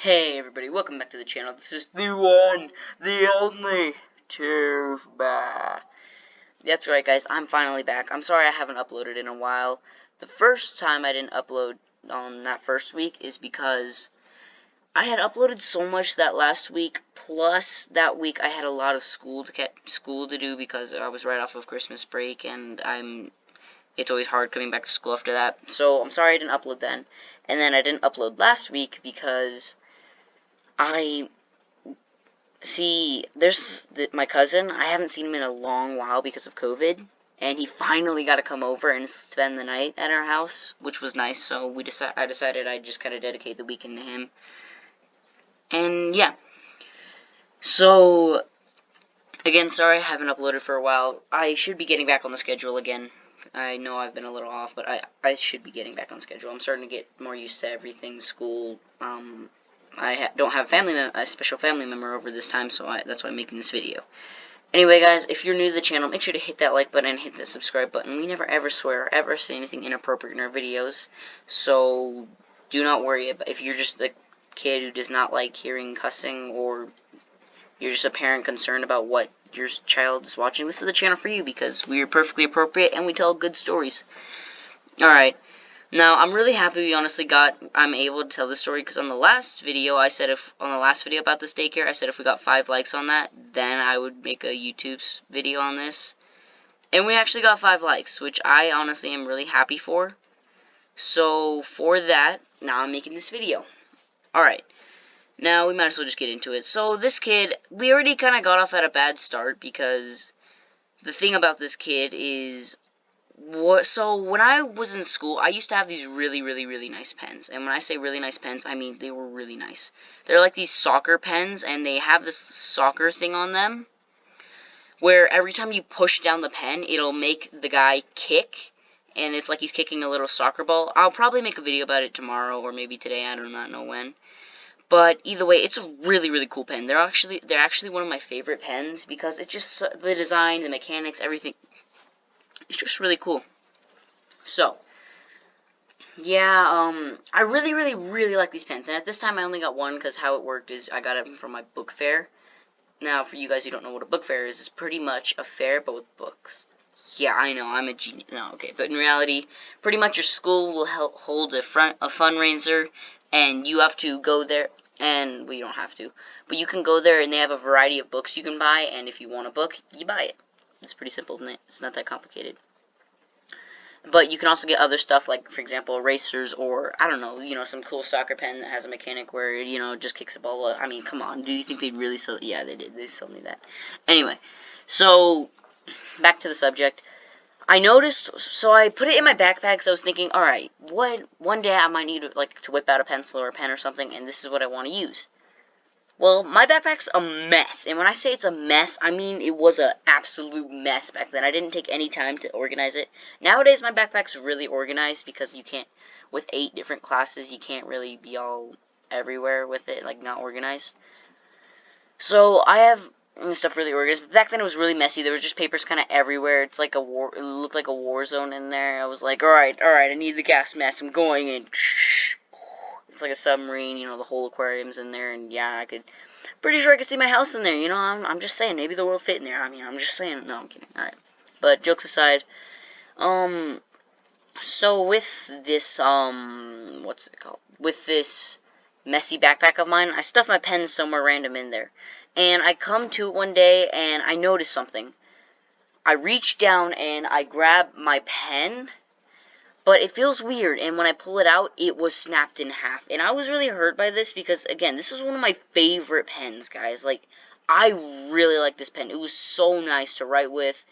Hey everybody, welcome back to the channel. This is the one, the only, Toothback. That's right guys, I'm finally back. I'm sorry I haven't uploaded in a while. The first time I didn't upload on that first week is because I had uploaded so much that last week, plus that week I had a lot of school to do because I was right off of Christmas break, and it's always hard coming back to school after that. So I'm sorry I didn't upload then. And then I didn't upload last week because there's my cousin. I haven't seen him in a long while because of COVID, and he finally got to come over and spend the night at our house, which was nice. So I decided I'd just kind of dedicate the weekend to him. And yeah, so again, sorry I haven't uploaded for a while. I should be getting back on the schedule again. I know I've been a little off, but I should be getting back on schedule. I'm starting to get more used to everything, school. I don't have a special family member over this time, so that's why I'm making this video. Anyway, guys, if you're new to the channel, make sure to hit that like button and hit the subscribe button. We never ever swear or ever say anything inappropriate in our videos, so do not worry if you're just a kid who does not like hearing cussing, or you're just a parent concerned about what your child is watching. This is the channel for you because we are perfectly appropriate and we tell good stories. Alright. Now, I'm really happy I'm able to tell this story, because on the last video about this daycare, I said if we got 5 likes on that, then I would make a YouTube video on this. And we actually got 5 likes, which I honestly am really happy for. So, for that, now I'm making this video. Alright. Now, we might as well just get into it. So, this kid, we already kind of got off at a bad start, because the thing about this kid is, so when I was in school, I used to have these really, really, really nice pens. And when I say really nice pens, I mean they were really nice. They're like these soccer pens, and they have this soccer thing on them, where every time you push down the pen, it'll make the guy kick, and it's like he's kicking a little soccer ball. I'll probably make a video about it tomorrow, or maybe today, I do not know when. But either way, it's a really, really cool pen. They're actually one of my favorite pens, because it's just the design, the mechanics, everything. It's just really cool. So, yeah, I really, really, really like these pens. And at this time, I only got one, because how it worked is I got it from my book fair. Now, for you guys who don't know what a book fair is, it's pretty much a fair, but with books. Yeah, I know, I'm a genius. No, okay, but in reality, pretty much your school will hold a fundraiser, and you have to go there, and, well, you don't have to, but you can go there, and they have a variety of books you can buy, and if you want a book, you buy it. It's pretty simple, isn't it? It's not that complicated. But you can also get other stuff, like, for example, erasers, or, I don't know, some cool soccer pen that has a mechanic where, just kicks a ball up. I mean, come on, do you think they'd really sell? Yeah, they did. They sold me that. Anyway, so, back to the subject. I noticed, so I put it in my backpack, because I was thinking, alright, one day I might need, like, to whip out a pencil or a pen or something, and this is what I want to use. Well, my backpack's a mess, and when I say it's a mess, I mean it was an absolute mess back then. I didn't take any time to organize it. Nowadays, my backpack's really organized, because you can't, with 8 different classes, you can't really be all everywhere with it, like, not organized. So, I have stuff really organized, but back then it was really messy. There was just papers kind of everywhere. It looked like a war zone in there. I was like, alright, I need the gas mask, I'm going, and it's like a submarine, the whole aquarium's in there, and yeah, pretty sure I could see my house in there, I'm just saying, maybe the world fit in there, I'm just saying, no, I'm kidding, alright, but jokes aside, so with this, what's it called, with this messy backpack of mine, I stuffed my pens somewhere random in there, and I come to it one day, and I noticed something. I reached down, and I grabbed my pen, but it feels weird, and when I pull it out, it was snapped in half. And I was really hurt by this, because, again, this was one of my favorite pens, guys. Like, I really like this pen. It was so nice to write with.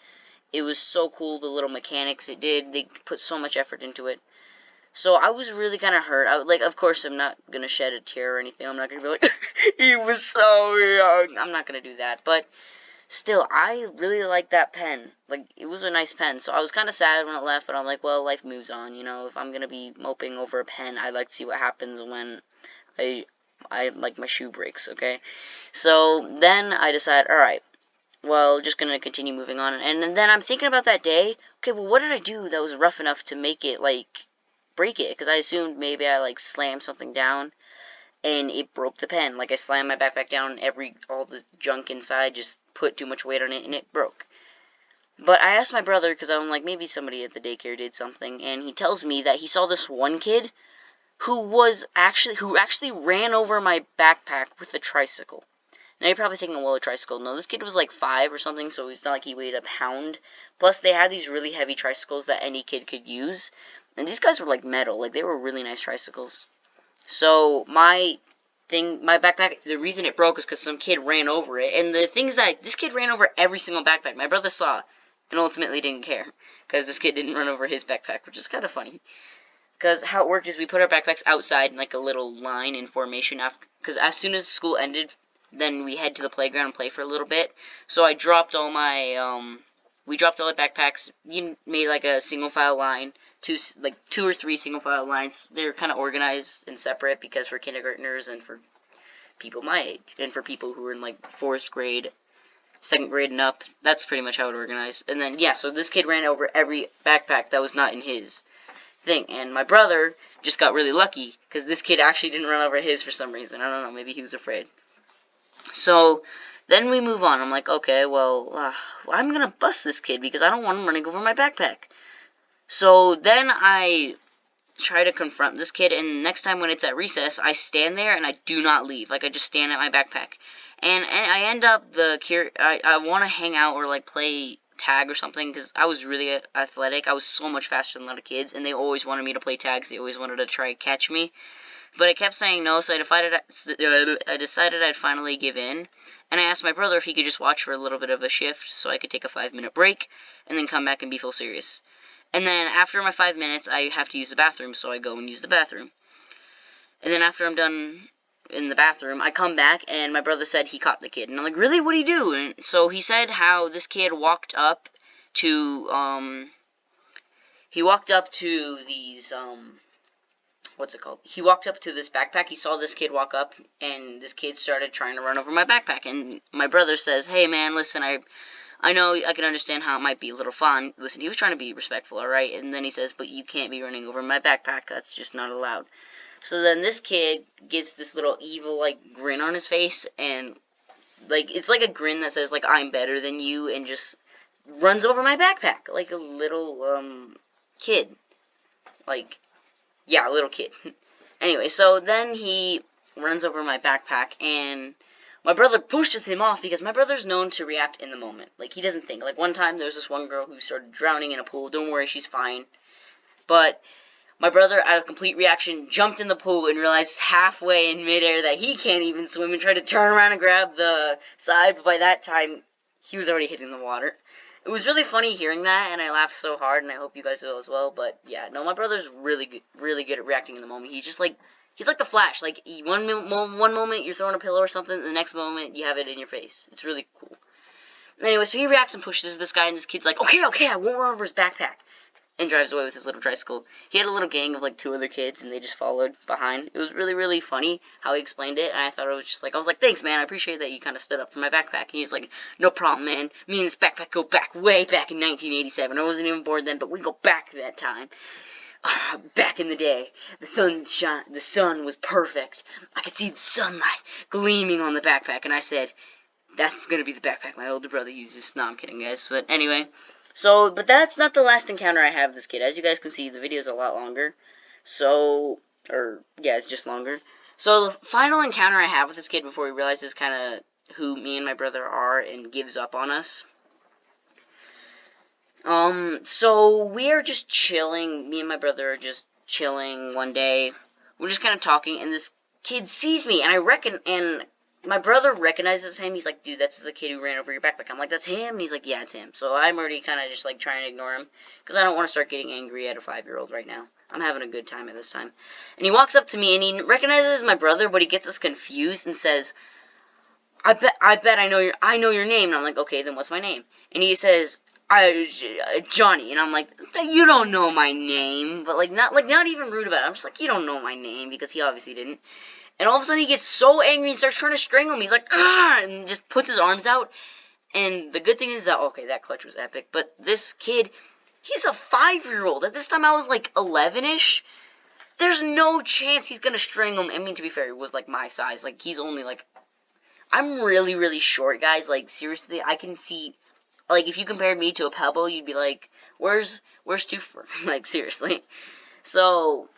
It was so cool, the little mechanics it did. They put so much effort into it. So I was really kind of hurt. Of course, I'm not going to shed a tear or anything. I'm not going to be like, he was so young. I'm not going to do that, but still, I really like that pen. Like, it was a nice pen. So I was kind of sad when it left, but I'm like, well, life moves on, If I'm going to be moping over a pen, I'd like to see what happens when like, my shoe breaks, okay? So then I decided, alright, well, just going to continue moving on. And then I'm thinking about that day. Okay, well, what did I do that was rough enough to make it, like, break it? Because I assumed maybe I, like, slammed something down. and it broke the pen. Like, I slammed my backpack down, all the junk inside just put too much weight on it, and it broke. But I asked my brother, because I'm like, maybe somebody at the daycare did something, and he tells me that he saw this one kid who actually ran over my backpack with a tricycle. Now you're probably thinking, well, a tricycle. No, this kid was like 5 or something, so it's not like he weighed a pound. Plus, they had these really heavy tricycles that any kid could use. And these guys were like metal. Like, they were really nice tricycles. So, my backpack, the reason it broke is because some kid ran over it. And the thing is that this kid ran over every single backpack. My brother saw and ultimately didn't care. Because this kid didn't run over his backpack, which is kind of funny. Because how it worked is we put our backpacks outside in like a little line in formation. Because as soon as school ended, then we head to the playground and play for a little bit. So I dropped all my, we dropped all the backpacks. You made like a single file line, two or three single file lines. They're kind of organized and separate because for kindergartners and for people my age and for people who are in like 4th grade, 2nd grade and up. That's pretty much how it organized. And then, yeah, so this kid ran over every backpack that was not in his thing. And my brother just got really lucky because this kid actually didn't run over his for some reason. I don't know, maybe he was afraid. So, then we move on. I'm like, okay, well, I'm going to bust this kid because I don't want him running over my backpack. So, then I try to confront this kid, and next time when it's at recess, I stand there and I do not leave. Like, I just stand at my backpack. And I end up, I want to hang out or, like, play tag or something because I was really athletic. I was so much faster than a lot of kids, and they always wanted me to play tags. They always wanted to try to catch me. But I kept saying no, so I decided I'd finally give in. And I asked my brother if he could just watch for a little bit of a shift so I could take a 5-minute break and then come back and be full serious. And then after my 5 minutes, I have to use the bathroom, so I go and use the bathroom. And then after I'm done in the bathroom, I come back, and my brother said he caught the kid. And I'm like, really? What did he do? And so he said how this kid walked up to, these, what's it called? He walked up to this backpack. He saw this kid walk up, and this kid started trying to run over my backpack. And my brother says, hey, man, listen, I know I can understand how it might be a little fun. Listen, he was trying to be respectful, alright? And then he says, but you can't be running over my backpack. That's just not allowed. So then this kid gets this little evil, like, grin on his face, and, like, it's like a grin that says, like, I'm better than you, and just runs over my backpack, like a little, kid. Like, yeah, a little kid. Anyway, so then he runs over my backpack, and my brother pushes him off because my brother's known to react in the moment. Like, he doesn't think. Like, one time there was this one girl who started drowning in a pool. Don't worry, she's fine. But my brother, out of complete reaction, jumped in the pool and realized halfway in midair that he can't even swim and tried to turn around and grab the side. But by that time, he was already hitting the water. It was really funny hearing that, and I laughed so hard, and I hope you guys will as well. But yeah, no, my brother's really good at reacting in the moment. He's like the Flash. Like, one moment you're throwing a pillow or something, the next moment you have it in your face. It's really cool. Anyway, so he reacts and pushes this guy, and this kid's like, okay, I won't run over his backpack, and drives away with his little tricycle. He had a little gang of like 2 other kids, and they just followed behind. It was really, really funny how he explained it, and I thought it was just like, I was like, thanks, man, I appreciate that you kind of stood up for my backpack. And he's like, no problem, man. Me and this backpack go way back in 1987. I wasn't even born then, but we go back to that time. Back in the day, the sun was perfect. I could see the sunlight gleaming on the backpack, and I said, that's gonna be the backpack my older brother uses. No, I'm kidding, guys, but anyway. So, but that's not the last encounter I have with this kid. As you guys can see, the video is a lot longer. So, yeah, it's just longer. So, the final encounter I have with this kid before he realizes kind of who me and my brother are and gives up on us. So, we're just chilling. Me and my brother are just chilling one day. We're just kind of talking, and this kid sees me, and my brother recognizes him. He's like, dude, that's the kid who ran over your backpack. I'm like, that's him? And he's like, yeah, it's him. So I'm already kind of just, like, trying to ignore him because I don't want to start getting angry at a 5-year-old right now. I'm having a good time at this time. And he walks up to me, and he recognizes my brother, but he gets us confused and says, I bet I know your name. And I'm like, okay, then what's my name? And he says, Johnny. And I'm like, you don't know my name. But, not even rude about it. I'm just like, you don't know my name because he obviously didn't. And all of a sudden, he gets so angry and starts trying to strangle me. He's like, ah, and just puts his arms out. And the good thing is that, okay, that clutch was epic. But this kid, he's a 5-year-old. At this time, I was like 11-ish. There's no chance he's gonna strangle him. I mean, to be fair, it was like my size. Like, he's only like, I'm really, really short, guys. Like, seriously, I can see, like, if you compared me to a pebble, you'd be like, where's Toothfur? Like, seriously. So,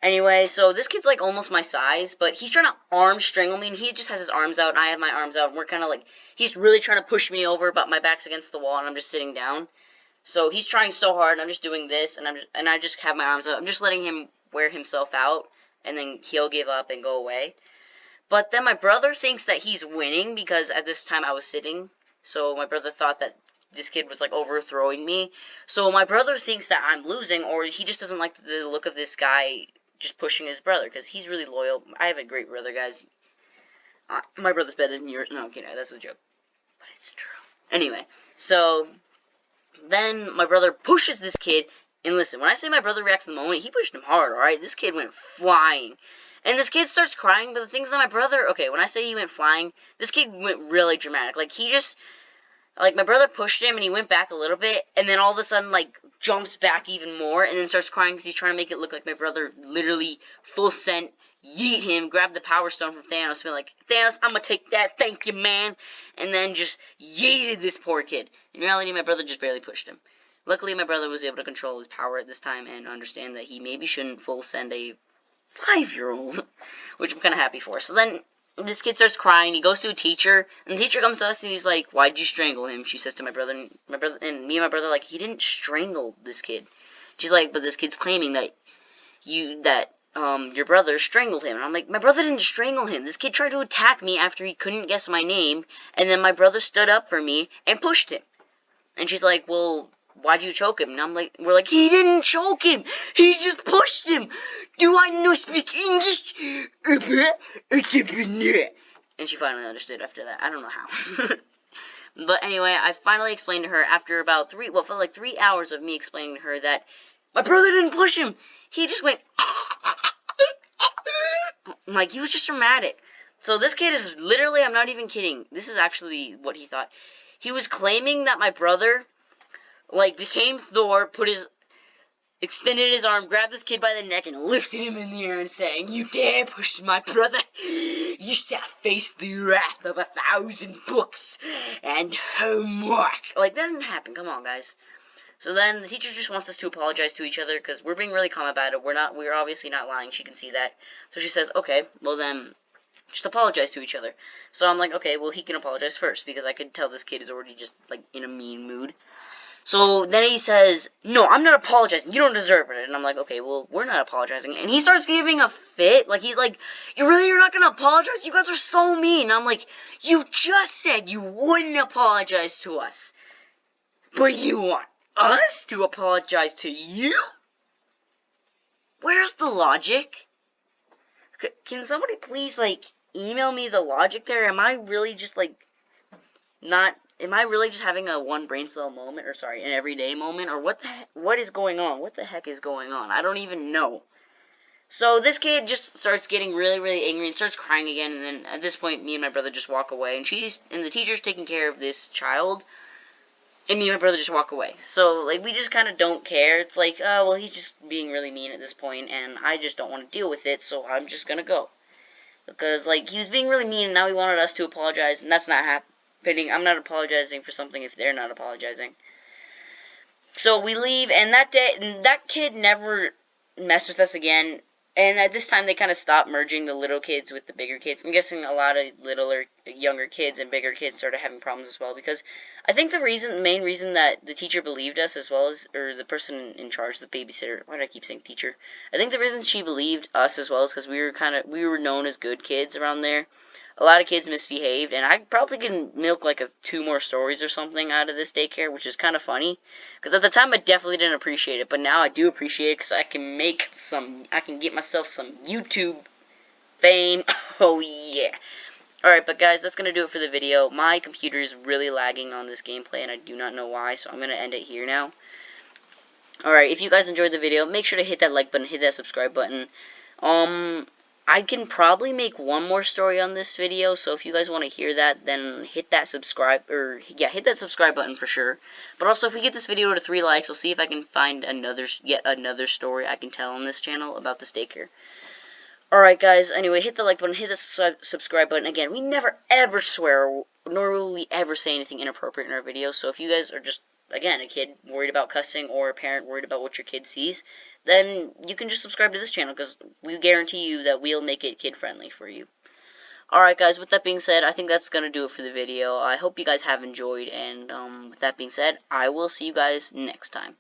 anyway, so this kid's like almost my size, but he's trying to arm strangle me, and he just has his arms out, and I have my arms out, and we're kind of like, he's really trying to push me over, but my back's against the wall, and I'm just sitting down. So he's trying so hard, and I'm just doing this, and I just have my arms out. I'm just letting him wear himself out, and then he'll give up and go away. But then my brother thinks that he's winning, because at this time I was sitting, so my brother thought that this kid was like overthrowing me. So my brother thinks that I'm losing, or he just doesn't like the look of this guy just pushing his brother, because he's really loyal. I have a great brother, guys. My brother's better than yours. No, I'm kidding. That's a joke. But it's true. Anyway, so then my brother pushes this kid, and listen, when I say my brother reacts in the moment, he pushed him hard, alright? This kid went flying. And this kid starts crying, but the thing's that my brother, okay, when I say he went flying, this kid went really dramatic. Like, he just, like, my brother pushed him, and he went back a little bit, and then all of a sudden, like, jumps back even more, and then starts crying because he's trying to make it look like my brother literally full sent, yeet him, grabbed the Power Stone from Thanos, and be like, Thanos, I'm gonna take that, thank you, man, and then just yeeted this poor kid. In reality, my brother just barely pushed him. Luckily, my brother was able to control his power at this time and understand that he maybe shouldn't full send a 5-year-old, which I'm kind of happy for. So then this kid starts crying. He goes to a teacher, and the teacher comes to us, and he's like, "Why'd you strangle him?" She says to my brother, and me and my brother are like, "He didn't strangle this kid." She's like, "But this kid's claiming that your brother strangled him." And I'm like, "My brother didn't strangle him. This kid tried to attack me after he couldn't guess my name, and then my brother stood up for me and pushed him." And she's like, "Well, why'd you choke him?" And we're like, "He didn't choke him. He just pushed him. Do I know speak English?" And she finally understood after that. I don't know how. But anyway, I finally explained to her after about felt like 3 hours of me explaining to her that my brother didn't push him. He just went, like, he was just dramatic. So this kid is literally, I'm not even kidding, this is actually what he thought. He was claiming that my brother, like, became Thor, extended his arm, grabbed this kid by the neck, and lifted him in the air and saying, "You dare push my brother? You shall face the wrath of 1,000 books and homework." Like, that didn't happen. Come on, guys. So then the teacher just wants us to apologize to each other because we're being really calm about it. We're obviously not lying. She can see that. So she says, "Okay, well then, just apologize to each other." So I'm like, "Okay, well he can apologize first," because I could tell this kid is already just like in a mean mood. So then he says, "No, I'm not apologizing. You don't deserve it." And I'm like, "Okay, well, we're not apologizing." And he starts giving a fit. Like, he's like, you're not going to apologize? You guys are so mean." And I'm like, "You just said you wouldn't apologize to us. But you want us to apologize to you? Where's the logic? Can somebody please, like, email me the logic there? Am I really just, like, am I really just having a one brain cell moment, or sorry, an everyday moment, or what is going on? What the heck is going on? I don't even know. So this kid just starts getting really, really angry and starts crying again, and then at this point, me and my brother just walk away, and the teacher's taking care of this child, and me and my brother just walk away. So, like, we just kind of don't care. It's like, oh, well, he's just being really mean at this point, and I just don't want to deal with it, so I'm just gonna go. Because, like, he was being really mean, and now he wanted us to apologize, and that's not happening. I'm not apologizing for something if they're not apologizing. So we leave, and that kid never messed with us again. And at this time, they kind of stopped merging the little kids with the bigger kids. I'm guessing a lot of younger kids and bigger kids started having problems as well. Because I think the main reason that the teacher believed us as well as, or the person in charge, the babysitter, why do I keep saying teacher? I think the reason she believed us as well is because we were known as good kids around there. A lot of kids misbehaved, and I probably can milk like 2 more stories or something out of this daycare, which is kind of funny. Because at the time, I definitely didn't appreciate it, but now I do appreciate it because I can get myself some YouTube fame. Oh, yeah. Alright, but guys, that's going to do it for the video. My computer is really lagging on this gameplay, and I do not know why, so I'm going to end it here now. Alright, if you guys enjoyed the video, make sure to hit that like button, hit that subscribe button. I can probably make one more story on this video, so if you guys want to hear that, then hit that subscribe, or yeah, hit that subscribe button for sure. But also, if we get this video to 3 likes, I'll see if I can find yet another story I can tell on this channel about this daycare. Alright guys, anyway, hit the like button, hit the subscribe button. Again, we never ever swear, nor will we ever say anything inappropriate in our videos, so if you guys are just, again, a kid worried about cussing or a parent worried about what your kid sees, then you can just subscribe to this channel, because we guarantee you that we'll make it kid-friendly for you. Alright guys, with that being said, I think that's going to do it for the video. I hope you guys have enjoyed, and with that being said, I will see you guys next time.